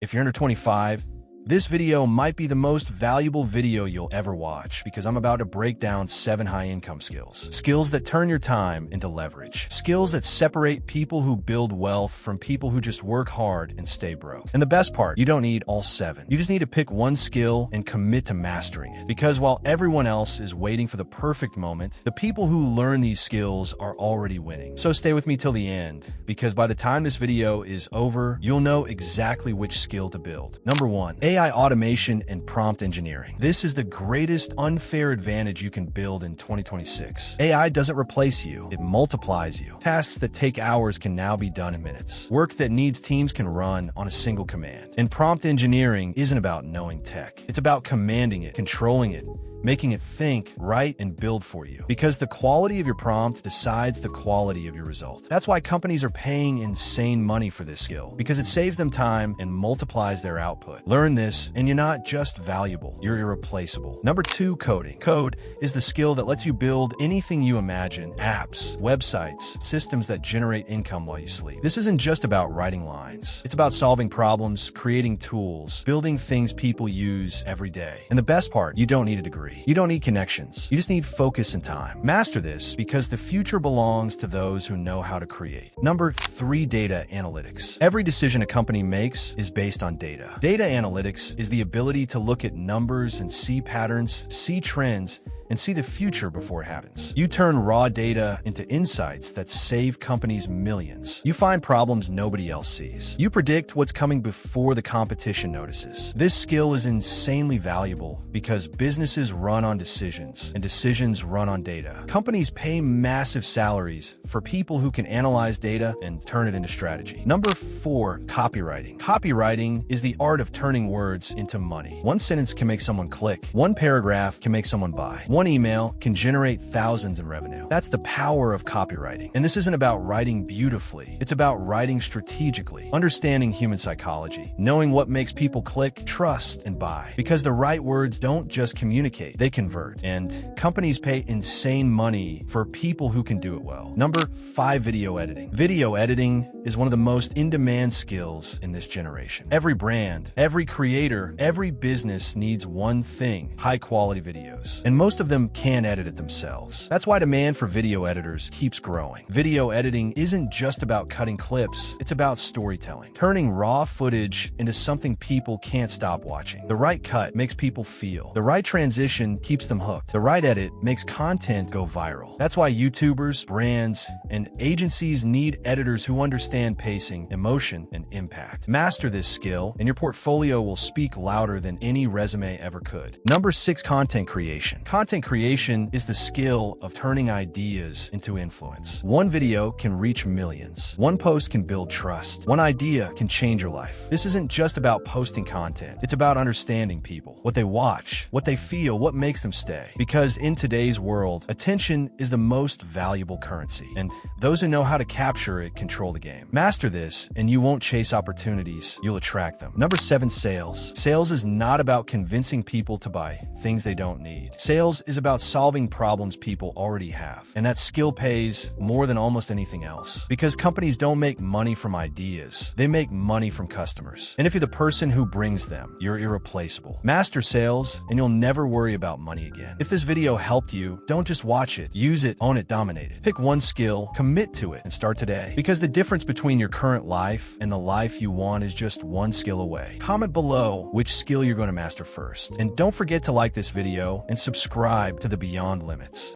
If you're under 25, this video might be the most valuable video you'll ever watch because I'm about to break down 7 high-income skills. Skills that turn your time into leverage. Skills that separate people who build wealth from people who just work hard and stay broke. And the best part, you don't need all 7. You just need to pick one skill and commit to mastering it. Because while everyone else is waiting for the perfect moment, the people who learn these skills are already winning. So stay with me till the end, because by the time this video is over, you'll know exactly which skill to build. Number 1. AI automation and prompt engineering. This is the greatest unfair advantage you can build in 2026. AI doesn't replace you, it multiplies you. Tasks that take hours can now be done in minutes. Work that needs teams can run on a single command. And prompt engineering isn't about knowing tech. It's about commanding it, controlling it, making it think, write, and build for you. Because the quality of your prompt decides the quality of your result. That's why companies are paying insane money for this skill, because it saves them time and multiplies their output. Learn this, and you're not just valuable, you're irreplaceable. Number 2, coding. Code is the skill that lets you build anything you imagine. Apps, websites, systems that generate income while you sleep. This isn't just about writing lines. It's about solving problems, creating tools, building things people use every day. And the best part, you don't need a degree. You don't need connections. You just need focus and time. Master this because the future belongs to those who know how to create. Number 3, data analytics. Every decision a company makes is based on data. Data analytics is the ability to look at numbers and see patterns, see trends, and see the future before it happens. You turn raw data into insights that save companies millions. You find problems nobody else sees. You predict what's coming before the competition notices. This skill is insanely valuable because businesses run on decisions, and decisions run on data. Companies pay massive salaries for people who can analyze data and turn it into strategy. Number 4, copywriting. Copywriting is the art of turning words into money. One sentence can make someone click. One paragraph can make someone buy. One email can generate thousands in revenue. That's the power of copywriting. And this isn't about writing beautifully. It's about writing strategically, understanding human psychology, knowing what makes people click, trust, and buy. Because the right words don't just communicate, they convert. And companies pay insane money for people who can do it well. Number 5, video editing. Video editing is one of the most in-demand skills in this generation. Every brand, every creator, every business needs one thing: high-quality videos. And most of them can't edit it themselves. That's why demand for video editors keeps growing. Video editing isn't just about cutting clips, it's about storytelling, turning raw footage into something people can't stop watching. The right cut makes people feel. The right transition keeps them hooked. The right edit makes content go viral. That's why YouTubers, brands, and agencies need editors who understand pacing, emotion, and impact. Master this skill, and your portfolio will speak louder than any resume ever could. Number 6, content creation. Content creation is the skill of turning ideas into influence. One video can reach millions. One post can build trust. One idea can change your life. This isn't just about posting content. It's about understanding people, what they watch, what they feel, what makes them stay. Because in today's world, attention is the most valuable currency, and those who know how to capture it control the game. Master this, and you won't chase opportunities, you'll attract them. Number 7, sales. Sales is not about convincing people to buy things they don't need. Sales is about solving problems people already have, and that skill pays more than almost anything else. Because companies don't make money from ideas, they make money from customers. And if you're the person who brings them, you're irreplaceable. Master sales, and you'll never worry about money again. If this video helped you, don't just watch it, use it, own it, dominate it. Pick one skill, commit to it, and start today. Because the difference between your current life and the life you want is just one skill away. Comment below which skill you're going to master first. And don't forget to like this video and subscribe to the Beyond Limits.